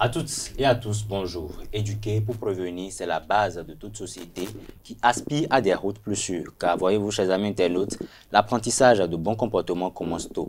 À toutes et à tous, bonjour. Éduquer pour prévenir, c'est la base de toute société qui aspire à des routes plus sûres. Car voyez-vous, chers amis internautes, l'apprentissage de bons comportements commence tôt.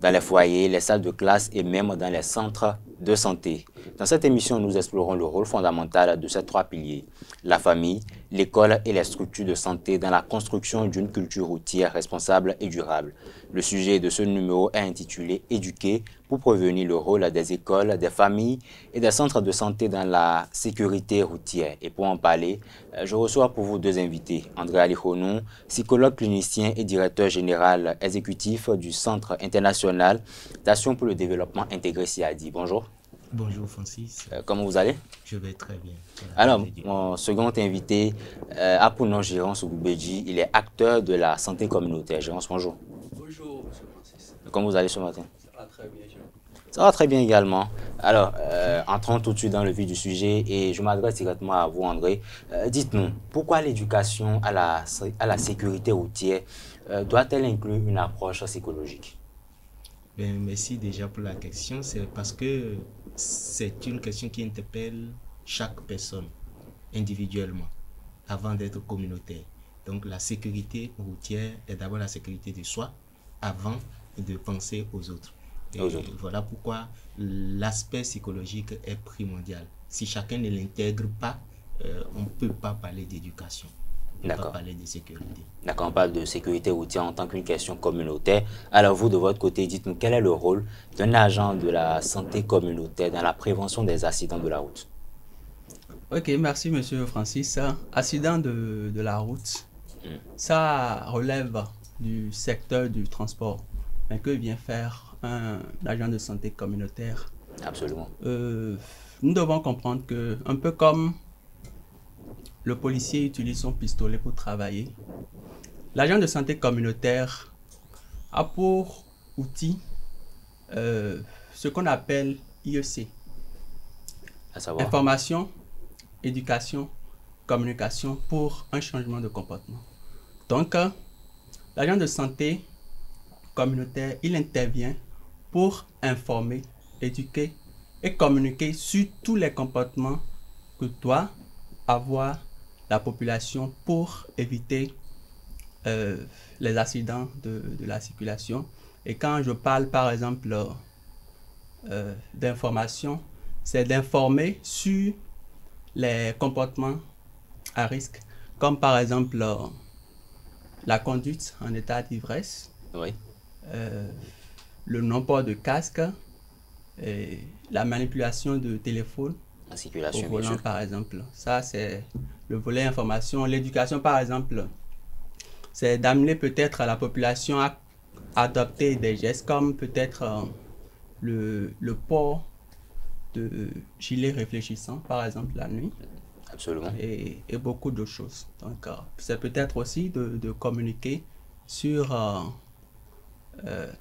Dans les foyers, les salles de classe et même dans les centres de santé. Dans cette émission, nous explorons le rôle fondamental de ces trois piliers. La famille, l'école et les structures de santé dans la construction d'une culture routière responsable et durable. Le sujet de ce numéro est intitulé « Éduquer pour prévenir le rôle des écoles, des familles et des centres de santé dans la sécurité routière ». Et pour en parler, je reçois pour vous deux invités. André Alihonou, psychologue clinicien et directeur général exécutif du Centre international d'action pour le développement intégré CIADI. Bonjour. Bonjour Francis. Comment vous allez? Je vais très bien. Alors, mon second invité a pour nom Gérance Ougoubeji. Il est acteur de la santé communautaire. Gérance, bonjour. Bonjour, monsieur Francis. Comment vous allez ce matin? Ça va très bien, Jean. Ça va très bien également. Alors, entrons tout de suite dans le vif du sujet et je m'adresse directement à vous, André. Dites-nous, pourquoi l'éducation à la sécurité routière doit-elle inclure une approche psychologique? Bien, merci déjà pour la question. C'est parce que c'est une question qui interpelle chaque personne individuellement avant d'être communautaire. Donc la sécurité routière est d'abord la sécurité de soi avant de penser aux autres. Et voilà pourquoi l'aspect psychologique est primordial. Si chacun ne l'intègre pas, on ne peut pas parler d'éducation. On ne peut pas parler de sécurité. D'accord, on parle de sécurité routière en tant qu'une question communautaire. Alors vous, de votre côté, dites-nous quel est le rôle d'un agent de la santé communautaire dans la prévention des accidents de la route? Ok, merci monsieur Francis. Accident de la route, ça relève du secteur du transport. Mais que vient faire un agent de santé communautaire? Absolument. Nous devons comprendre que, un peu comme le policier utilise son pistolet pour travailler, l'agent de santé communautaire a pour outil ce qu'on appelle IEC. À savoir? Information, éducation, communication pour un changement de comportement. Donc, l'agent de santé communautaire, il intervient pour informer, éduquer et communiquer sur tous les comportements que doit avoir la population pour éviter les accidents de la circulation. Et quand je parle par exemple d'information, c'est d'informer sur les comportements à risque, comme par exemple la conduite en état d'ivresse, oui. Le non-port de casque, et la manipulation de téléphone au volant par exemple. Ça c'est le volet information. L'éducation par exemple, c'est d'amener peut-être à la population à adopter des gestes comme peut-être le port de gilet réfléchissant par exemple la nuit. Absolument. Et beaucoup d'autres choses. Donc c'est peut-être aussi de communiquer sur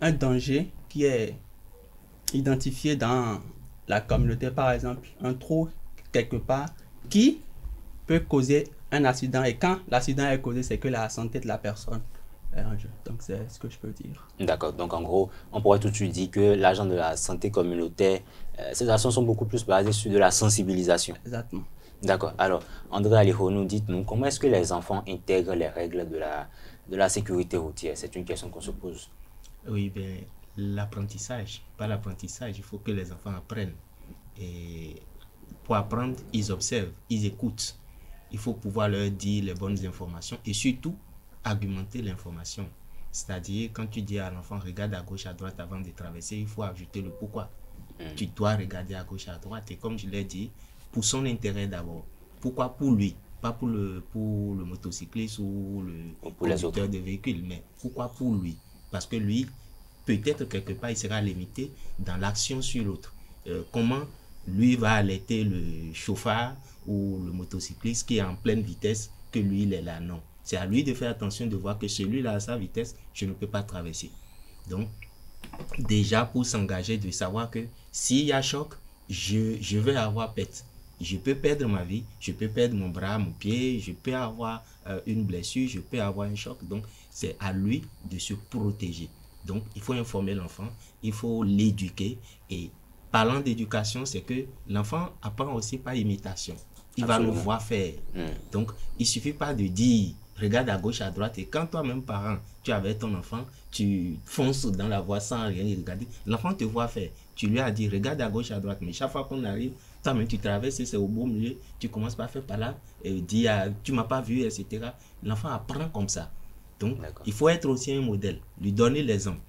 un danger qui est identifié dans la communauté, par exemple un trou quelque part qui peut causer un accident, et quand l'accident est causé, c'est que la santé de la personne est en jeu. Donc c'est ce que je peux dire. D'accord, donc en gros, on pourrait tout de suite dire que l'agent de la santé communautaire, ces actions sont beaucoup plus basées sur de la sensibilisation. Exactement. D'accord, alors André Alihonou, dites-nous, comment est-ce que les enfants intègrent les règles de la sécurité routière? C'est une question qu'on se pose. Oui, bien, l'apprentissage, pas l'apprentissage, il faut que les enfants apprennent. Et pour apprendre, ils observent, ils écoutent. Il faut pouvoir leur dire les bonnes informations et surtout argumenter l'information. C'est-à-dire, quand tu dis à l'enfant, regarde à gauche, à droite avant de traverser, il faut ajouter le pourquoi. Tu dois regarder à gauche, à droite. Et comme je l'ai dit, pour son intérêt d'abord. Pourquoi pour lui? Pas pour le motocycliste ou le conducteur de véhicule, mais pourquoi pour lui? Parce que lui, peut-être quelque part, il sera limité dans l'action sur l'autre. Comment lui va alerter le chauffeur ou le motocycliste qui est en pleine vitesse que lui, il est là? Non. C'est à lui de faire attention, de voir que celui-là, à sa vitesse, je ne peux pas traverser. Donc, déjà pour s'engager, de savoir que s'il y a choc, je vais avoir perte. Je peux perdre ma vie, je peux perdre mon bras, mon pied, je peux avoir une blessure, je peux avoir un choc. Donc, c'est à lui de se protéger. Donc, il faut informer l'enfant, il faut l'éduquer et parlant d'éducation, c'est que l'enfant apprend aussi par imitation. Il va le voir faire. Donc, il ne suffit pas de dire, regarde à gauche, à droite, et quand toi-même, parent, tu es avec ton enfant, tu fonces dans la voie sans rien regarder, l'enfant te voit faire. Tu lui as dit, regarde à gauche, à droite, mais chaque fois qu'on arrive, toi-même, tu traverses, c'est au beau milieu, tu commences par faire par là, et dis, tu ne m'as pas vu, etc. L'enfant apprend comme ça. Donc, il faut être aussi un modèle, lui donner l'exemple.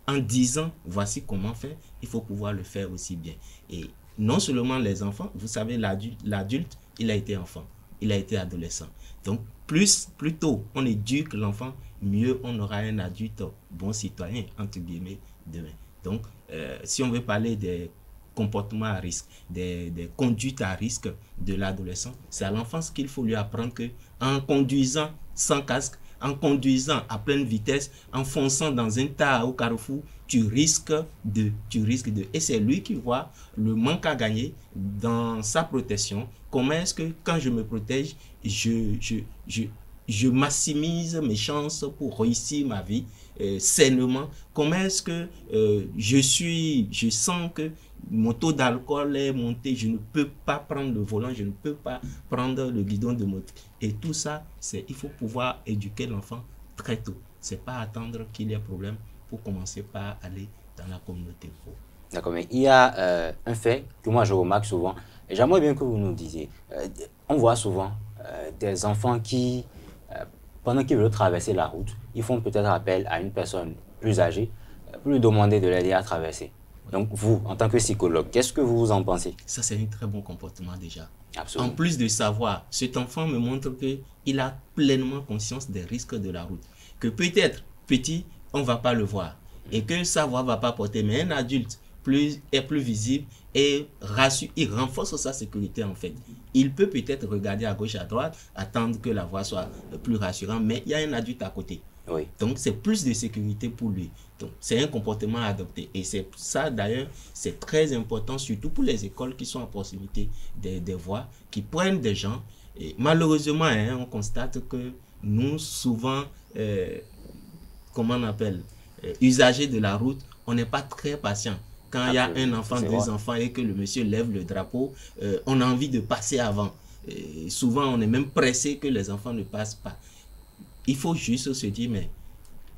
En disant, voici comment faire, il faut pouvoir le faire aussi bien. Et non seulement les enfants, vous savez, l'adulte, il a été enfant, il a été adolescent. Donc, plus tôt on éduque l'enfant, mieux on aura un adulte bon citoyen, entre guillemets, demain. Donc, si on veut parler des comportements à risque, des conduites à risque de l'adolescent, c'est à l'enfance qu'il faut lui apprendre que en conduisant sans casque, en conduisant à pleine vitesse, en fonçant dans un tas au carrefour, tu risques de. Et c'est lui qui voit le manque à gagner dans sa protection. Comment est-ce que quand je me protège, je maximise mes chances pour réussir ma vie sainement? Comment est-ce que je sens que mon taux d'alcool est monté, je ne peux pas prendre le volant, je ne peux pas prendre le guidon de moto. Et tout ça, il faut pouvoir éduquer l'enfant très tôt. C'est pas attendre qu'il y ait problème pour commencer par aller dans la communauté pro. D'accord, mais il y a un fait que moi je remarque souvent, et j'aimerais bien que vous nous disiez. On voit souvent des enfants qui, pendant qu'ils veulent traverser la route, ils font peut-être appel à une personne plus âgée pour lui demander de l'aider à traverser. Donc vous, en tant que psychologue, qu'est-ce que vous en pensez? Ça, c'est un très bon comportement déjà. Absolument. En plus de savoir, cet enfant me montre qu'il a pleinement conscience des risques de la route. Que peut-être, petit, on ne va pas le voir. Et que sa voix ne va pas porter. Mais un adulte est plus visible et il renforce sa sécurité en fait. Il peut peut-être regarder à gauche, à droite, attendre que la voix soit plus rassurante, mais il y a un adulte à côté. Oui. Donc, c'est plus de sécurité pour lui. Donc, c'est un comportement à adopter. Et c'est ça, d'ailleurs, c'est très important, surtout pour les écoles qui sont à proximité des voies, qui prennent des gens. Et malheureusement, on constate que nous, souvent, comment on appelle, usagers de la route, on n'est pas très patient. Quand il y a un enfant, deux enfants et que le monsieur lève le drapeau, on a envie de passer avant. Et souvent, on est même pressé que les enfants ne passent pas. Il faut juste se dire, mais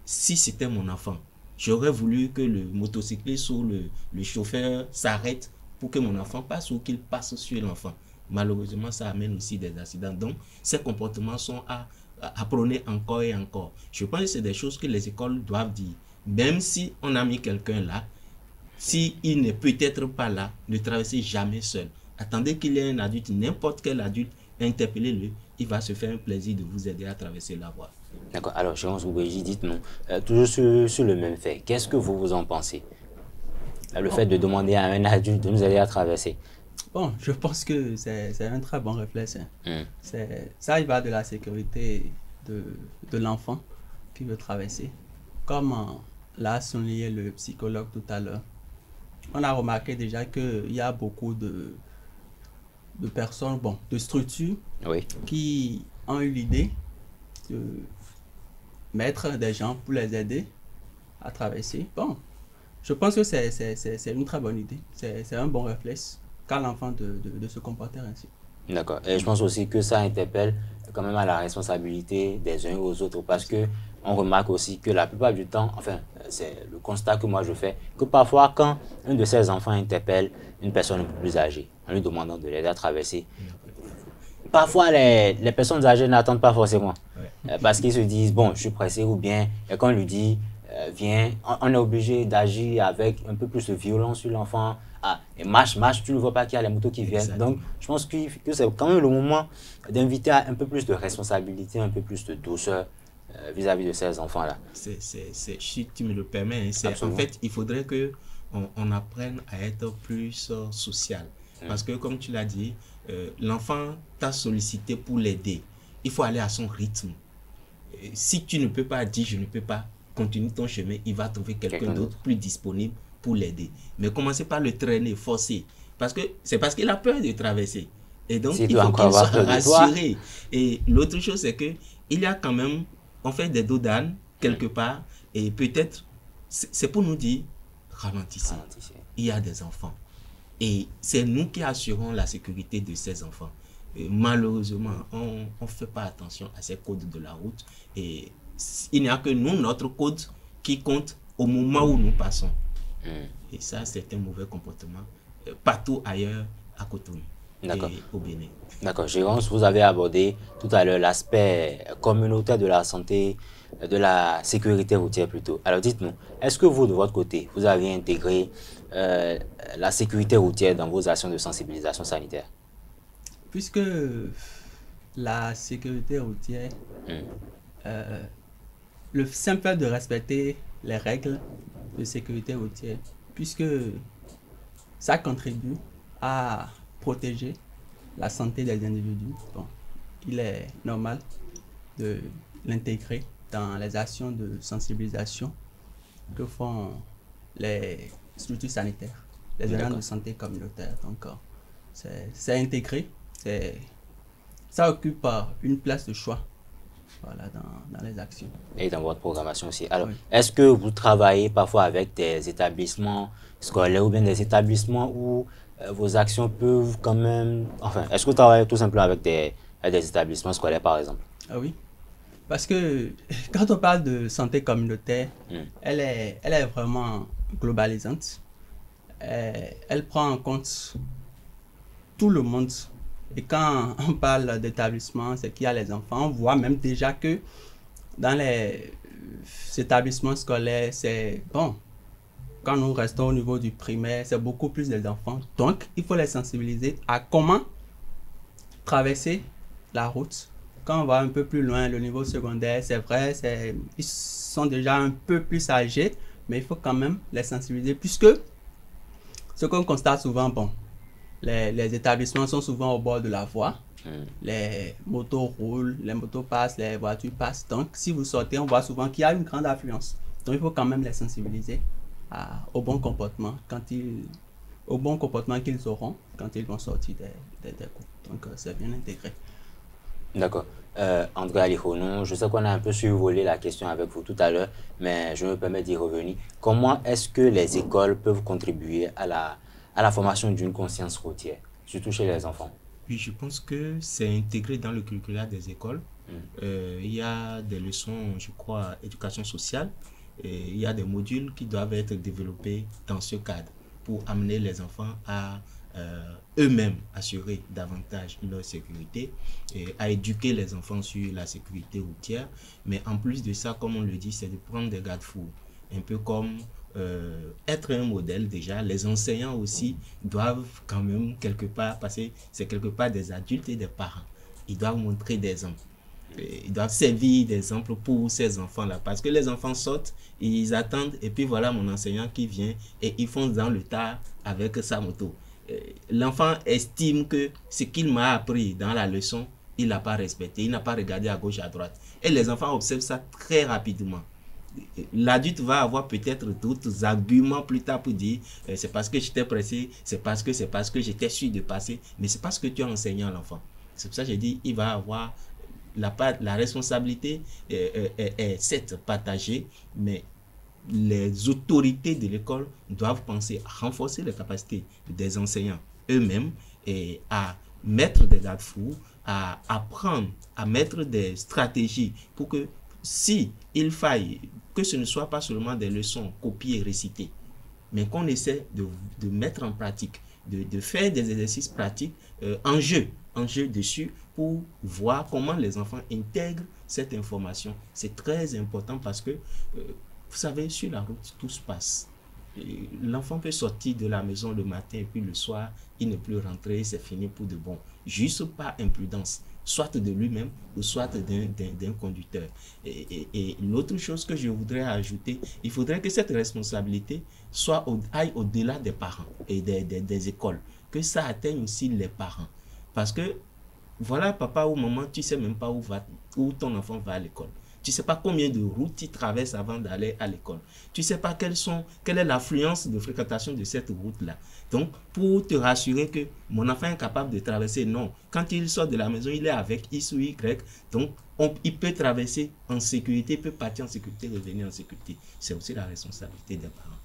si c'était mon enfant, j'aurais voulu que le motocycliste ou le chauffeur s'arrête pour que mon enfant passe ou qu'il passe sur l'enfant. Malheureusement, ça amène aussi des accidents. Donc, ces comportements sont à prôner encore et encore. Je pense que c'est des choses que les écoles doivent dire. Même si on a mis quelqu'un là, s'il n'est peut-être pas là, ne traversez jamais seul. Attendez qu'il y ait un adulte, n'importe quel adulte, interpellez-le. Il va se faire un plaisir de vous aider à traverser la voie. D'accord. Alors, Chérence Oubéji, dites-nous, toujours sur le même fait, qu'est-ce que vous en pensez? Le fait de demander à un adulte de nous aider à traverser. Bon, je pense que c'est un très bon réflexe. Ça, il va de la sécurité de l'enfant qui veut traverser. Comme l'a souligné le psychologue tout à l'heure, on a remarqué déjà qu'il y a beaucoup de personnes, de structures qui ont eu l'idée de mettre des gens pour les aider à traverser. Bon, je pense que c'est une très bonne idée. C'est un bon réflexe qu'a l'enfant de se comporter ainsi. D'accord. Et je pense aussi que ça interpelle quand même à la responsabilité des uns aux autres parce que on remarque aussi que la plupart du temps, enfin, c'est le constat que moi je fais, que parfois quand un de ces enfants interpelle une personne un peu plus âgée en lui demandant de l'aider à traverser, parfois les personnes âgées n'attendent pas forcément parce qu'ils se disent, bon, je suis pressé ou bien, et quand on lui dit, viens, on est obligé d'agir avec un peu plus de violence sur l'enfant. Ah, et marche, tu ne vois pas qu'il y a les motos qui viennent. Donc, je pense que c'est quand même le moment d'inviter à un peu plus de responsabilité, un peu plus de douceur vis-à-vis de ces enfants-là. Si tu me le permets, en fait, il faudrait qu'on apprenne à être plus social. Parce que, comme tu l'as dit, l'enfant t'a sollicité pour l'aider. Il faut aller à son rythme. Si tu ne peux pas dire, je ne peux pas, continue ton chemin, il va trouver quelqu'un d'autre plus disponible pour l'aider. Mais commencez par le traîner, forcer. Parce qu'il a peur de traverser. Et donc, il faut qu'il soit rassuré. Et l'autre chose, c'est qu'il y a quand même, on fait des dos d'âne quelque part, et peut-être, c'est pour nous dire, ralentissez. Il y a des enfants. Et c'est nous qui assurons la sécurité de ces enfants. Et malheureusement, on ne fait pas attention à ces codes de la route. Et il n'y a que nous, notre code, qui compte au moment où nous passons. Et ça, c'est un mauvais comportement partout ailleurs à Cotonou et au Bénin. D'accord. Jérôme, vous avez abordé tout à l'heure l'aspect communautaire de la santé, de la sécurité routière plutôt. Alors dites-nous, est-ce que vous, de votre côté, vous avez intégré la sécurité routière dans vos actions de sensibilisation sanitaire? Puisque la sécurité routière, le simple fait de respecter les règles de sécurité routière, puisque ça contribue à protéger la santé des individus, bon, il est normal de l'intégrer dans les actions de sensibilisation que font les structures sanitaires, les agents de santé communautaire. Donc, c'est intégré, ça occupe une place de choix, voilà, dans les actions. Et dans votre programmation aussi. Alors, est-ce que vous travaillez parfois avec des établissements scolaires ou bien des établissements où vos actions peuvent quand même... Enfin, est-ce que vous travaillez tout simplement avec des établissements scolaires, par exemple? Ah oui, parce que quand on parle de santé communautaire, elle est vraiment globalisante. Elle prend en compte tout le monde. Et quand on parle d'établissement, c'est qu'il y a les enfants. On voit même déjà que dans les établissements scolaires, c'est bon. Quand nous restons au niveau du primaire, c'est beaucoup plus des enfants. Donc, il faut les sensibiliser à comment traverser la route. Quand on va un peu plus loin, le niveau secondaire, c'est vrai, ils sont déjà un peu plus âgés, mais il faut quand même les sensibiliser, puisque ce qu'on constate souvent, bon, les établissements sont souvent au bord de la voie. Les motos roulent, les motos passent, les voitures passent. Donc, si vous sortez, on voit souvent qu'il y a une grande affluence. Donc, il faut quand même les sensibiliser au bon comportement qu'ils auront quand ils vont sortir des cours. Donc, c'est bien intégré. D'accord. André Alihonou, je sais qu'on a un peu survolé la question avec vous tout à l'heure, mais je me permets d'y revenir. Comment est-ce que les écoles peuvent contribuer à la formation d'une conscience routière, surtout chez les enfants? Oui, je pense que c'est intégré dans le curriculum des écoles. Il y a des leçons, je crois, éducation sociale. Et il y a des modules qui doivent être développés dans ce cadre pour amener les enfants à eux-mêmes assurer davantage leur sécurité et à éduquer les enfants sur la sécurité routière. Mais en plus de ça, comme on le dit, c'est de prendre des garde-fous. Un peu comme être un modèle déjà. Les enseignants aussi doivent quand même quelque part, parce que c'est quelque part des adultes et des parents. Ils doivent montrer des exemples. Ils doivent servir d'exemple pour ces enfants-là. Parce que les enfants sortent, ils attendent, et puis voilà mon enseignant qui vient et ils fonce dans le tas avec sa moto. L'enfant estime que ce qu'il m'a appris dans la leçon, il n'a pas respecté, il n'a pas regardé à gauche, à droite. Et les enfants observent ça très rapidement. L'adulte va avoir peut-être d'autres arguments plus tard pour dire c'est parce que j'étais pressé, c'est parce que j'étais sûr de passer, mais c'est parce que tu as enseigné à l'enfant. C'est pour ça que j'ai dit il va avoir la responsabilité est certes partagée, mais les autorités de l'école doivent penser à renforcer les capacités des enseignants eux-mêmes et à mettre des garde-fous, à apprendre, à mettre des stratégies pour que si il faille, que ce ne soit pas seulement des leçons copiées et récitées, mais qu'on essaie de mettre en pratique, de faire des exercices pratiques en jeu dessus pour voir comment les enfants intègrent cette information. C'est très important parce que, vous savez, sur la route, tout se passe. L'enfant peut sortir de la maison le matin et puis le soir, il ne peut rentrer, c'est fini pour de bon. Juste par imprudence, soit de lui-même ou soit d'un conducteur. Et l'autre chose que je voudrais ajouter, il faudrait que cette responsabilité aille au-delà des parents et des écoles, que ça atteigne aussi les parents. Parce que, voilà, papa ou maman, tu ne sais même pas où ton enfant va à l'école. Tu ne sais pas combien de routes il traverse avant d'aller à l'école. Tu ne sais pas quelle est l'affluence de fréquentation de cette route-là. Donc, pour te rassurer que mon enfant est capable de traverser, non. Quand il sort de la maison, il est avec X ou Y. Donc, il peut traverser en sécurité, il peut partir en sécurité, revenir en sécurité. C'est aussi la responsabilité des parents.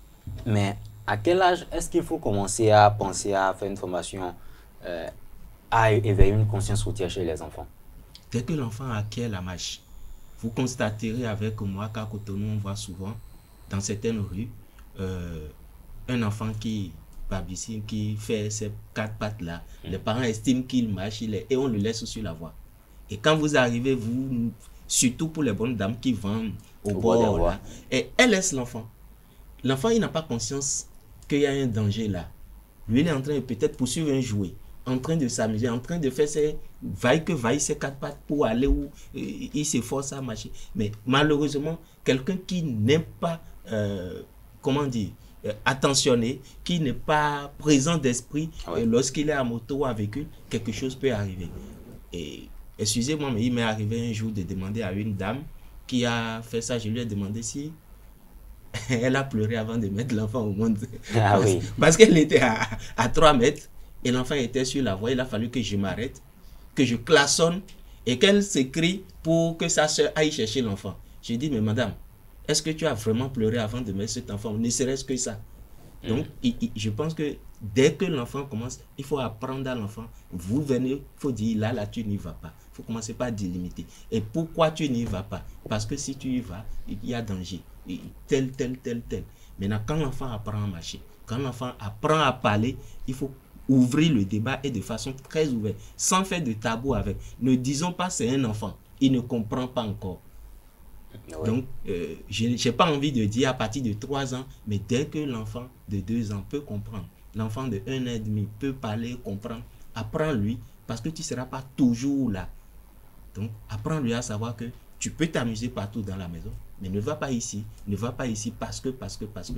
Mais À quel âge est-ce qu'il faut commencer à penser à faire une formation à éveiller une conscience routière chez les enfants? Dès que l'enfant acquiert la marche, vous constaterez avec moi qu'à Cotonou, on voit souvent, dans certaines rues, un enfant qui babysine, qui fait ces 4 pattes-là. Les parents estiment qu'il marche, et on le laisse sur la voie. Et quand vous arrivez, vous, surtout pour les bonnes dames qui vendent au bord, là, et elle laisse l'enfant. L'enfant, il n'a pas conscience qu'il y a un danger là. Lui, il est en train de peut-être poursuivre un jouet, en train de s'amuser, en train de faire ses vaille ses 4 pattes pour aller où il s'efforce à marcher. Mais malheureusement, quelqu'un qui n'est pas, comment dire, attentionné, qui n'est pas présent d'esprit, lorsqu'il est à moto ou à véhicule, quelque chose peut arriver. Et excusez-moi, mais il m'est arrivé un jour de demander à une dame qui a fait ça, je lui ai demandé si elle a pleuré avant de mettre l'enfant au monde. Ah oui. Parce qu'elle était à 3 mètres et l'enfant était sur la voie. Il a fallu que je m'arrête, que je klaxonne et qu'elle s'écrie pour que sa soeur aille chercher l'enfant. J'ai dit, mais madame, est-ce que tu as vraiment pleuré avant de mettre cet enfant? Ne serait-ce que ça. Donc, je pense que dès que l'enfant commence, il faut apprendre à l'enfant. Vous venez, il faut dire, là, tu n'y vas pas. Il faut commencer par délimiter. Et pourquoi tu n'y vas pas? Parce que si tu y vas, il y a danger. Tel. Maintenant, quand l'enfant apprend à marcher, quand l'enfant apprend à parler, il faut ouvrir le débat et de façon très ouverte, sans faire de tabou avec. Ne disons pas c'est un enfant, il ne comprend pas encore. Oui. Donc, je n'ai pas envie de dire à partir de 3 ans, mais dès que l'enfant de 2 ans peut comprendre, l'enfant de 1 an et demi peut parler, comprendre, apprends-lui, parce que tu ne seras pas toujours là. Donc, apprends-lui à savoir que tu peux t'amuser partout dans la maison, mais ne va pas ici parce que. Il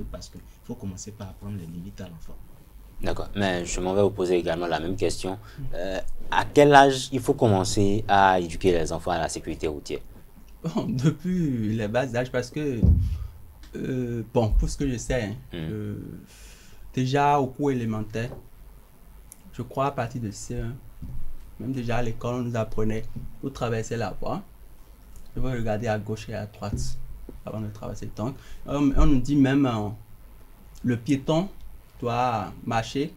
faut commencer par apprendre les limites à l'enfant. D'accord, mais je m'en vais vous poser également la même question. À quel âge il faut commencer à éduquer les enfants à la sécurité routière? Bon, depuis les bas âges, parce que, bon, pour ce que je sais, déjà au cours élémentaire, je crois à partir de C1, même déjà à l'école, on nous apprenait pour traverser la voie. Je vais regarder à gauche et à droite avant de traverser. Donc, on nous dit même le piéton doit marcher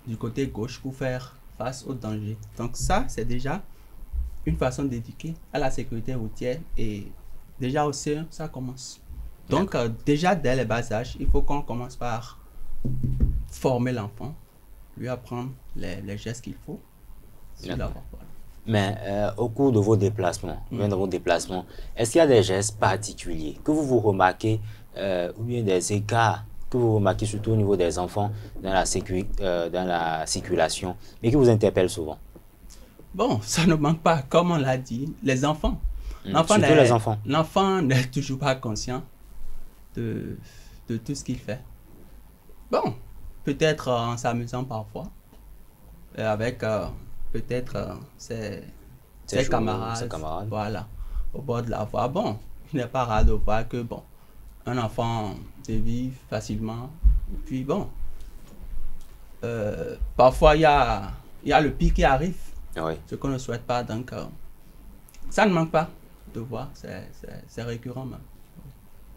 du côté gauche pour faire face au danger. Donc ça, c'est déjà une façon d'éduquer à la sécurité routière et déjà au CE, ça commence. Donc déjà dès les bas âges, il faut qu'on commence par former l'enfant, lui apprendre les gestes qu'il faut. Mais au cours de vos déplacements, est-ce qu'il y a des gestes particuliers que vous remarquez ou bien des écarts que vous remarquez surtout au niveau des enfants dans la circulation et qui vous interpellent souvent? Bon, ça ne manque pas, comme on l'a dit, les enfants. L'enfant n'est toujours pas conscient de tout ce qu'il fait. Bon, peut-être en s'amusant parfois, avec peut-être ses camarades, voilà, au bord de la voie. Bon, il n'est pas rare de voir que, bon, un enfant dévie facilement. Et puis, bon, parfois, il y a le pire qui arrive. Oui. Ce qu'on ne souhaite pas, donc ça ne manque pas de voir, c'est récurrent même.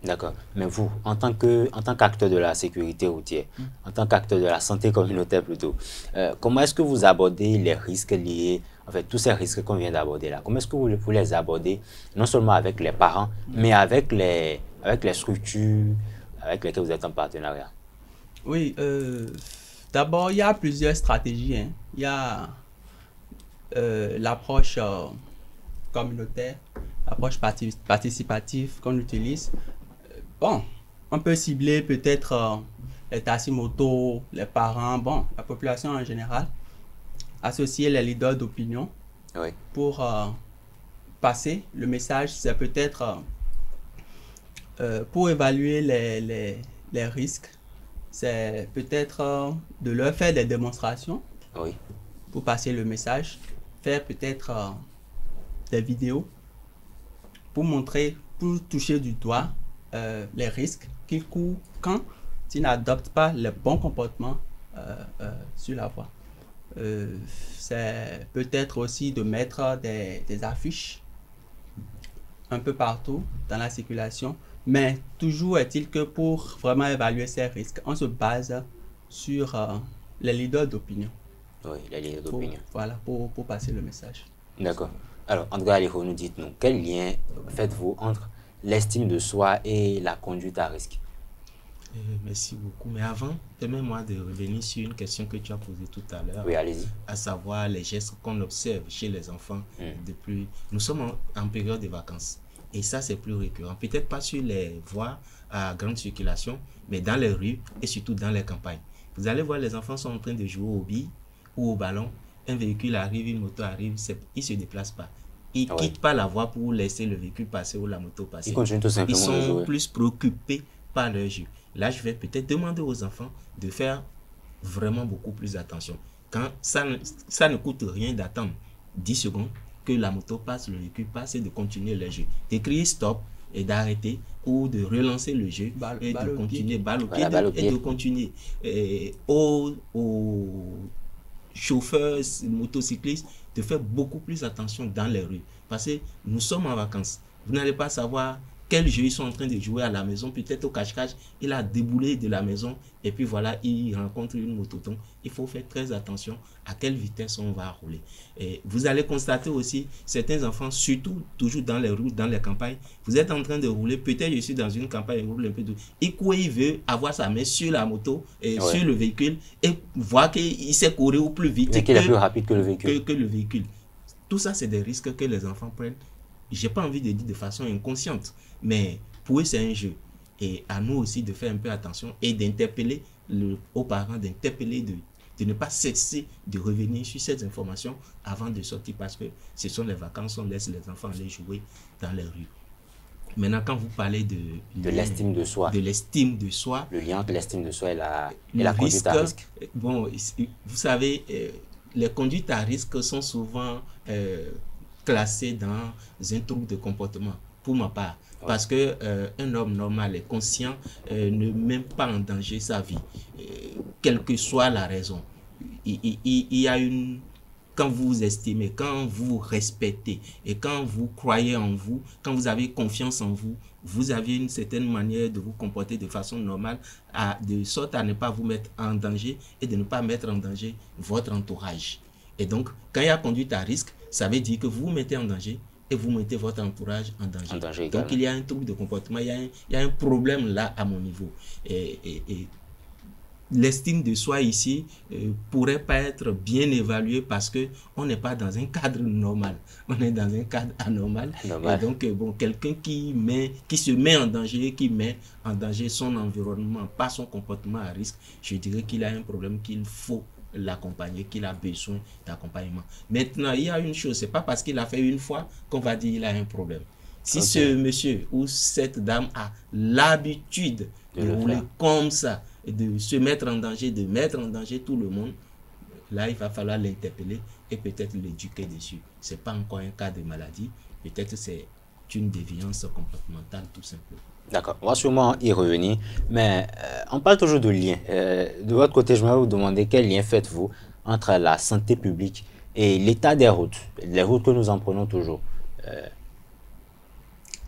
D'accord. Mais vous, en tant qu'acteur de la sécurité routière, en tant qu'acteur de la santé communautaire plutôt, comment est-ce que vous abordez les risques liés, en fait, tous ces risques qu'on vient d'aborder là? Comment est-ce que vous les abordez, non seulement avec les parents, mais avec les structures avec lesquelles vous êtes en partenariat? Oui, d'abord, il y a plusieurs stratégies. Hein. Il y a l'approche communautaire, l'approche participative qu'on utilise. Bon, on peut cibler peut-être les taxis-motos, les parents, bon, la population en général, associer les leaders d'opinion pour passer le message. C'est peut-être pour évaluer les risques, c'est peut-être de leur faire des démonstrations pour passer le message. Faire peut-être des vidéos pour montrer, pour toucher du doigt les risques qu'ils courent quand ils n'adoptent pas les bons comportements sur la voie. C'est peut-être aussi de mettre des affiches un peu partout dans la circulation, Mais toujours est-il que pour vraiment évaluer ces risques, on se base sur les leaders d'opinion. Oui, les leaders Pour, d'opinion. voilà, pour passer le message. D'accord. Alors, André Alejo, nous dites-nous, quel lien faites-vous entre l'estime de soi et la conduite à risque? Merci beaucoup. Mais avant, permets-moi de revenir sur une question que tu as posée tout à l'heure. Oui, allez-y. À savoir les gestes qu'on observe chez les enfants depuis. Nous sommes en période de vacances. Et ça, c'est plus récurrent. Peut-être pas sur les voies à grande circulation, mais dans les rues et surtout dans les campagnes. Vous allez voir, les enfants sont en train de jouer aux billes ou au ballon. Un véhicule arrive, une moto arrive, ils ne se déplacent pas. Ils ne quittent pas la voie pour laisser le véhicule passer ou la moto passer. Ils continuent tout simplement de jouer. Ils sont jouer. plus préoccupés par leur jeu. Là, je vais peut-être demander aux enfants de faire vraiment beaucoup plus attention. Quand ça ne coûte rien d'attendre 10 secondes que la moto passe, le véhicule passe et de continuer le jeu. D'écrire stop et d'arrêter ou de relancer le jeu et de continuer balle au pied et de continuer. Aux chauffeurs, motocyclistes, de faire beaucoup plus attention dans les rues. Parce que nous sommes en vacances. Vous n'allez pas savoir quel jeu ils sont en train de jouer à la maison. Peut-être au cache-cache, il a déboulé de la maison et puis voilà, il rencontre une moto. Donc, il faut faire très attention à quelle vitesse on va rouler. Et vous allez constater aussi, certains enfants, surtout toujours dans les rues, dans les campagnes, vous êtes en train de rouler, peut-être je suis dans une campagne, il roule un peu de... Et quoi, il veut avoir sa main sur la moto, et sur le véhicule, et voir qu'il sait courir au plus vite. Et qu'il est plus rapide que le véhicule. Que le véhicule. Tout ça, c'est des risques que les enfants prennent. J'ai pas envie de dire de façon inconsciente, mais pour eux, c'est un jeu. Et à nous aussi de faire un peu attention et d'interpeller aux parents, d'interpeller, de ne pas cesser de revenir sur ces informations avant de sortir parce que ce sont les vacances, on laisse les enfants aller jouer dans les rues. Maintenant, quand vous parlez de l'estime de soi, le lien entre l'estime de soi et la conduite à risque. Bon, vous savez, les conduites à risque sont souvent classées dans un trouble de comportement, pour ma part. Parce que un homme normal et conscient ne met pas en danger sa vie, quelle que soit la raison. Il y a une... Quand vous estimez, quand vous respectez et quand vous croyez en vous, quand vous avez confiance en vous, vous avez une certaine manière de vous comporter de façon normale, de sorte à ne pas vous mettre en danger et de ne pas mettre en danger votre entourage. Et donc, quand il y a conduite à risque, ça veut dire que vous vous mettez en danger et vous mettez votre entourage en danger. Donc, il y a un trouble de comportement, il y a un problème là à mon niveau. Et l'estime de soi ici pourrait pas être bien évaluée parce que on n'est pas dans un cadre normal, on est dans un cadre anormal. Et donc bon, quelqu'un qui se met en danger, qui met en danger son environnement par son comportement à risque, je dirais qu'il a un problème, qu'il faut l'accompagner, qu'il a besoin d'accompagnement. Maintenant, il y a une chose, c'est pas parce qu'il a fait une fois qu'on va dire qu'il a un problème. Si ce monsieur ou cette dame a l'habitude de rouler comme ça, de se mettre en danger, de mettre en danger tout le monde, là, il va falloir l'interpeller et peut-être l'éduquer dessus. Ce n'est pas encore un cas de maladie, peut-être c'est une déviance comportementale tout simplement. D'accord, on va sûrement y revenir, mais on parle toujours de lien. De votre côté, je vais vous demander quel lien faites-vous entre la santé publique et l'état des routes, les routes que nous en prenons toujours.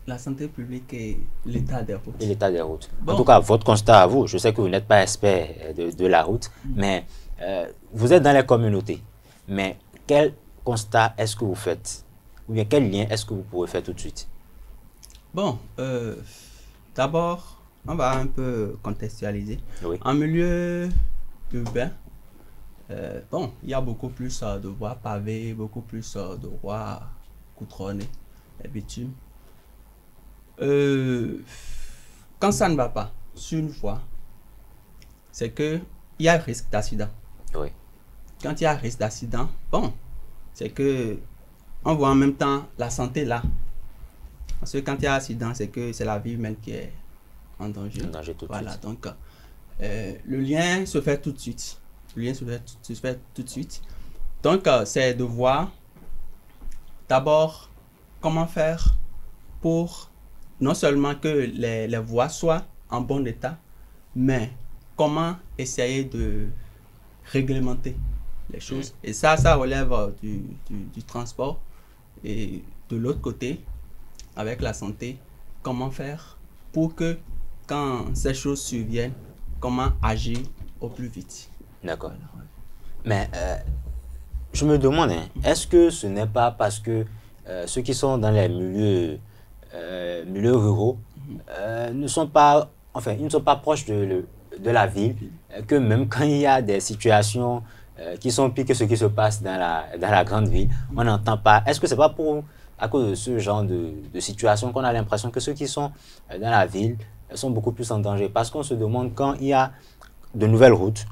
La santé publique et l'état des routes. Et l'état des routes. Bon. En tout cas, votre constat à vous, je sais que vous n'êtes pas expert de la route, mais vous êtes dans les communautés. Mais quel constat est-ce que vous faites? Ou bien quel lien est-ce que vous pouvez faire tout de suite? Bon, d'abord, on va un peu contextualiser. Oui. En milieu urbain, bon, il y a beaucoup plus de voies pavées, beaucoup plus de voies goudronnées, les bitumes. Quand ça ne va pas sur une voie, c'est qu'il y a un risque d'accident. Oui. Quand il y a un risque d'accident, bon, c'est que on voit en même temps la santé là. Parce que quand il y a un accident, c'est que c'est la vie humaine qui est en danger. En danger tout de voilà, suite. donc le lien se fait tout de suite. Le lien se fait tout de suite. Donc, c'est de voir d'abord comment faire pour non seulement que les voies soient en bon état, mais comment essayer de réglementer les choses. Et ça relève du transport. Et de l'autre côté, avec la santé, comment faire pour que quand ces choses surviennent, comment agir au plus vite. D'accord. Mais je me demande, hein, est-ce que ce n'est pas parce que ceux qui sont dans les milieux ruraux ne sont pas, enfin, ils ne sont pas proches de la ville, que même quand il y a des situations qui sont pires que ce qui se passe dans la grande ville, on n'entend pas. Est-ce que c'est pas à cause de ce genre de situation qu'on a l'impression que ceux qui sont dans la ville sont beaucoup plus en danger? Parce qu'on se demande quand il y a de nouvelles routes,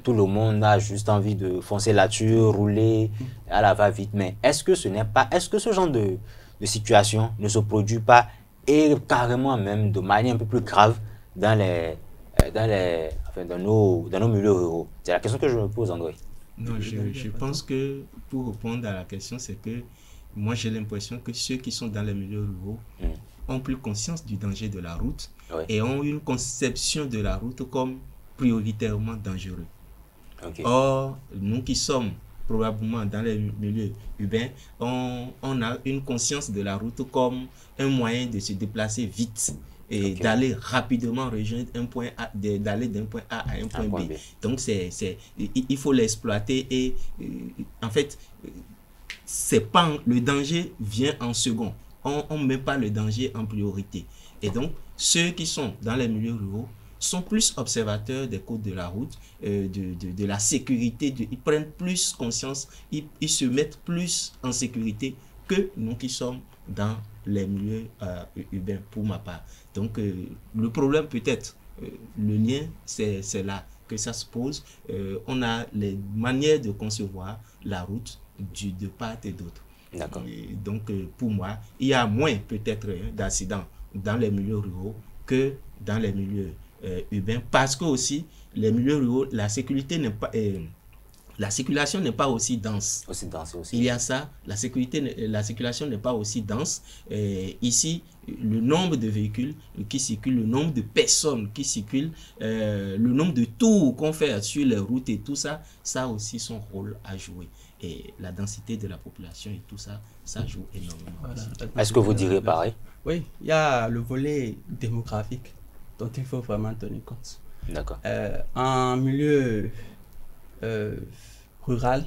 tout le monde a juste envie de foncer là-dessus, rouler à la va-vite. Mais est-ce que ce genre de situation ne se produit pas et carrément même de manière un peu plus grave dans nos milieux ruraux? C'est la question que je me pose, André. Non, je pense que pour répondre à la question, c'est que moi j'ai l'impression que ceux qui sont dans les milieux ruraux ont plus conscience du danger de la route et ont une conception de la route comme prioritairement dangereux. Okay. Or, nous qui sommes probablement dans les milieux urbains, on a une conscience de la route comme un moyen de se déplacer vite et d'aller rapidement rejoindre un point A, d'aller d'un point A à un point B. Donc, il faut l'exploiter et en fait, le danger vient en second. On ne met pas le danger en priorité. Et donc, ceux qui sont dans les milieux ruraux sont plus observateurs des codes de la route, de la sécurité, ils prennent plus conscience, ils se mettent plus en sécurité que nous qui sommes dans les milieux urbains, pour ma part. Donc, le problème peut-être, le lien, c'est là que ça se pose. On a les manières de concevoir la route de part et d'autre. D'accord. Donc, pour moi, il y a moins peut-être d'accidents dans les milieux ruraux que dans les milieux urbains, parce que aussi les milieux ruraux, la circulation n'est pas aussi dense. Aussi. Il y a ça, la circulation n'est pas aussi dense. Ici, le nombre de véhicules qui circulent, le nombre de personnes qui circulent, le nombre de tours qu'on fait sur les routes et tout ça, ça a aussi son rôle à jouer. Et la densité de la population et tout ça, ça joue énormément. Voilà. Est-ce que vous direz pareil? Oui, il y a le volet démographique dont il faut vraiment tenir compte. D'accord. En milieu rural,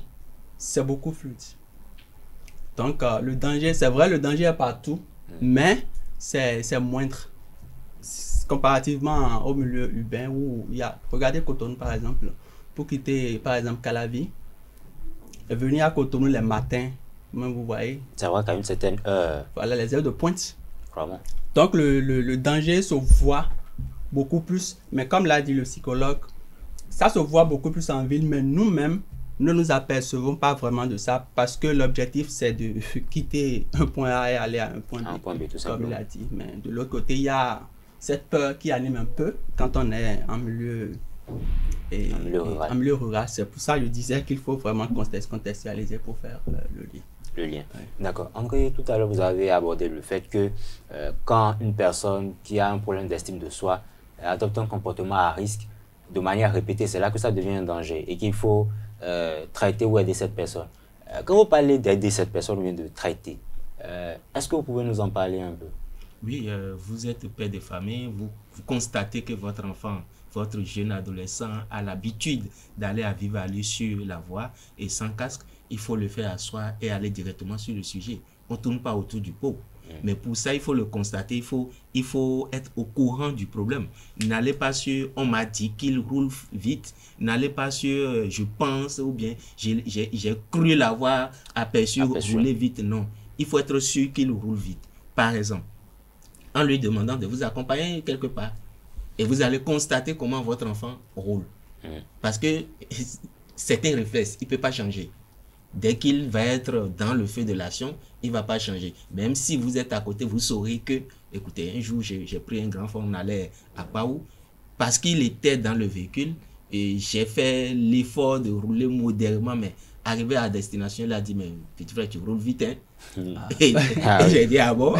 c'est beaucoup fluide. Donc, le danger, c'est vrai, le danger est partout, mais c'est moindre. Comparativement au milieu urbain où il y a, regardez Cotonou par exemple, pour quitter par exemple Calavi, et venir à Cotonou les matins, même vous voyez. C'est vrai qu'à une certaine heure. Voilà, les heures de pointe. Vraiment. Donc, le danger se voit beaucoup plus, mais comme l'a dit le psychologue, ça se voit beaucoup plus en ville, mais nous-mêmes, ne nous apercevons pas vraiment de ça parce que l'objectif, c'est de quitter un point A et aller à un point B, tout comme il a dit. Mais de l'autre côté, il y a cette peur qui anime un peu quand on est en milieu rural. C'est pour ça que je disais qu'il faut vraiment contextualiser pour faire le lien. Le lien. Ouais. D'accord. André, tout à l'heure, vous avez abordé le fait que quand une personne qui a un problème d'estime de soi adopte un comportement à risque de manière répétée, c'est là que ça devient un danger et qu'il faut traiter ou aider cette personne. Quand vous parlez d'aider cette personne ou bien de traiter, est-ce que vous pouvez nous en parler un peu? Oui, vous êtes père de famille, vous constatez que votre enfant, votre jeune adolescent a l'habitude d'aller à vive allure sur la voie et sans casque, il faut le faire asseoir et aller directement sur le sujet. On ne tourne pas autour du pot. Mais pour ça, il faut le constater, il faut être au courant du problème. N'allez pas sur « on m'a dit qu'il roule vite », n'allez pas sur « je pense » ou bien « j'ai cru l'avoir aperçu rouler vite ». Non, il faut être sûr qu'il roule vite. Par exemple, en lui demandant de vous accompagner quelque part. Et vous allez constater comment votre enfant roule. Parce que c'est un réflexe, il ne peut pas changer. Dès qu'il va être dans le feu de l'action, il ne va pas changer. Même si vous êtes à côté, vous saurez que, écoutez, un jour, j'ai pris un grand fond, on allait à Paou, parce qu'il était dans le véhicule, et j'ai fait l'effort de rouler modérément, mais arrivé à destination, il a dit, mais petit frère, tu roules vite, hein? Et j'ai dit, ah bon?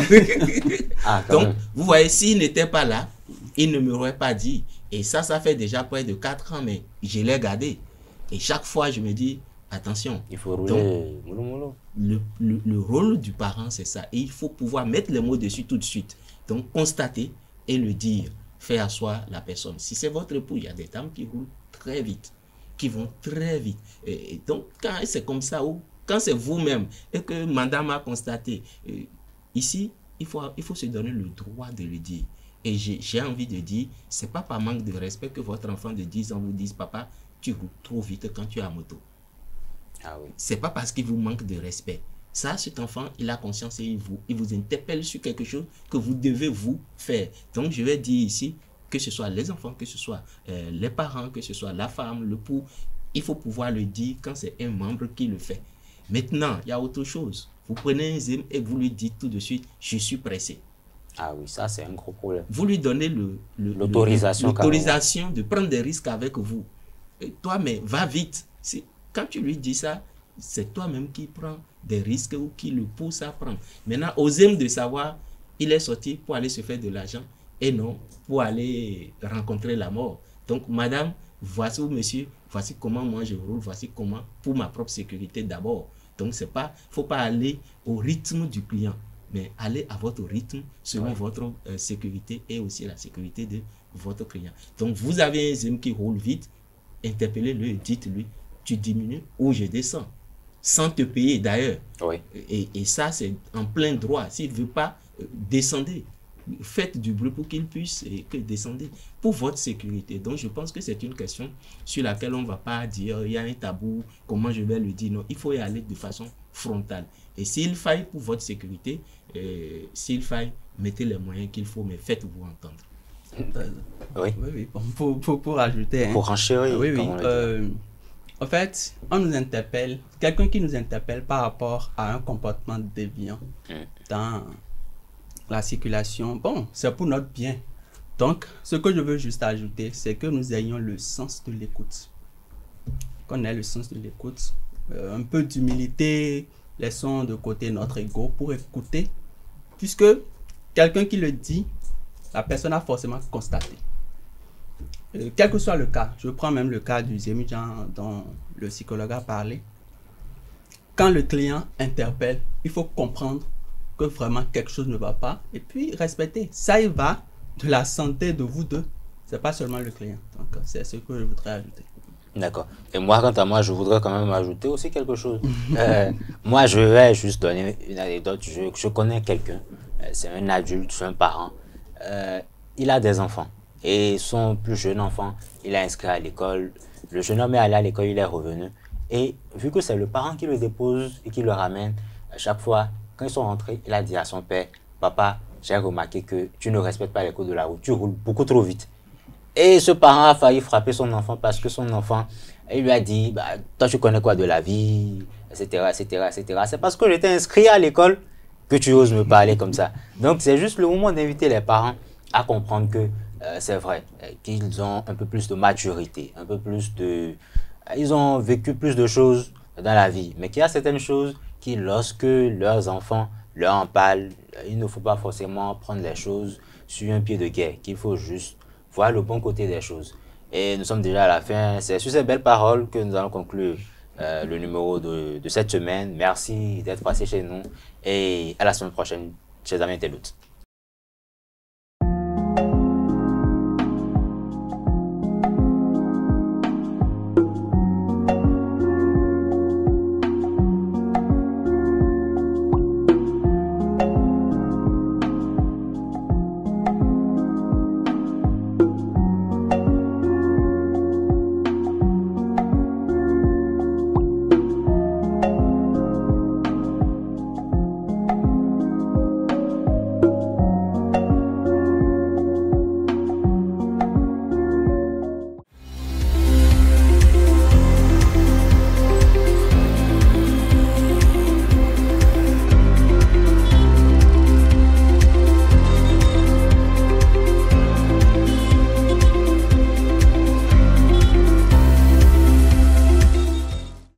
Donc, vous voyez, s'il n'était pas là, il ne m'aurait pas dit. Et ça fait déjà près de 4 ans, mais je l'ai gardé. Et chaque fois, je me dis, attention. Il faut rouler mollo. Le rôle du parent, c'est ça. Et il faut pouvoir mettre les mots dessus tout de suite. Donc, constater, et le dire fait asseoir la personne. Si c'est votre époux, il y a des dames qui roulent très vite, qui vont très vite. Et donc, quand c'est comme ça, ou quand c'est vous-même et que madame a constaté, ici, il faut se donner le droit de le dire. Et j'ai envie de dire, c'est pas par manque de respect que votre enfant de 10 ans vous dise, papa, tu roules trop vite quand tu es à moto. Ah oui. C'est pas parce qu'il vous manque de respect. Ça, cet enfant, il a conscience et il vous interpelle sur quelque chose que vous devez vous faire. Donc, je vais dire ici, que ce soit les enfants, que ce soit les parents, que ce soit la femme, le pou, il faut pouvoir le dire quand c'est un membre qui le fait. Maintenant, il y a autre chose. Vous prenez un zème et vous lui dites tout de suite, je suis pressé. Ah oui, ça c'est un gros problème. Vous lui donnez l'autorisation de prendre des risques avec vous. Et toi, mais va vite. Quand tu lui dis ça, c'est toi-même qui prends des risques ou qui le pousse à prendre. Maintenant, osez de savoir, il est sorti pour aller se faire de l'argent et non pour aller rencontrer la mort. Donc, madame, voici ou monsieur, voici comment moi je roule, voici comment, pour ma propre sécurité d'abord. Donc, il ne faut pas aller au rythme du client, mais aller à votre rythme selon votre sécurité et aussi la sécurité de votre client. Donc, vous avez un zème qui roule vite, interpellez-le, dites-lui, tu diminues ou je descends, sans te payer d'ailleurs. Oui. Et ça, c'est en plein droit. S'il ne veut pas, descendez. Faites du bruit pour qu'il puisse et que descendez pour votre sécurité. Donc, je pense que c'est une question sur laquelle on ne va pas dire il y a un tabou, comment je vais le dire. Non, il faut y aller de façon frontale. Et s'il faille pour votre sécurité, s'il faille, mettez les moyens qu'il faut, mais faites-vous entendre. Oui. Oui, oui. Pour ajouter. Hein. Pour enchérir. Oui, oui. En fait, on nous interpelle, quelqu'un qui nous interpelle par rapport à un comportement déviant dans la circulation. Bon, c'est pour notre bien. Donc, ce que je veux juste ajouter, c'est que nous ayons le sens de l'écoute. Qu'on ait le sens de l'écoute, un peu d'humilité, laissons de côté notre ego pour écouter, puisque quelqu'un qui le dit, la personne a forcément constaté. Quel que soit le cas, je prends même le cas du Zémidjan dont le psychologue a parlé. Quand le client interpelle, il faut comprendre que vraiment quelque chose ne va pas et puis respecter. Ça y va de la santé de vous deux. Ce n'est pas seulement le client. Donc, c'est ce que je voudrais ajouter. D'accord. Et moi, quant à moi, je voudrais quand même ajouter aussi quelque chose. Moi, je vais juste donner une anecdote. Je connais quelqu'un. C'est un adulte, c'est un parent. Il a des enfants. Et son plus jeune enfant, il a inscrit à l'école. Le jeune homme est allé à l'école, il est revenu. Et vu que c'est le parent qui le dépose et qui le ramène, à chaque fois, quand ils sont rentrés, il a dit à son père, « Papa, j'ai remarqué que tu ne respectes pas les codes de la route, tu roules beaucoup trop vite. » Et ce parent a failli frapper son enfant parce que son enfant, il lui a dit, bah, « Toi, tu connais quoi de la vie, etc., etc., etc. » C'est parce que j'étais inscrit à l'école que tu oses me parler comme ça. Donc, c'est juste le moment d'inviter les parents à comprendre que c'est vrai, qu'ils ont un peu plus de maturité, un peu plus de... Ils ont vécu plus de choses dans la vie, mais qu'il y a certaines choses qui, lorsque leurs enfants leur en parlent, il ne faut pas forcément prendre les choses sur un pied de guerre, qu'il faut juste voir le bon côté des choses. Et nous sommes déjà à la fin. C'est sur ces belles paroles que nous allons conclure le numéro de cette semaine. Merci d'être passé chez nous et à la semaine prochaine, chers amis internautes.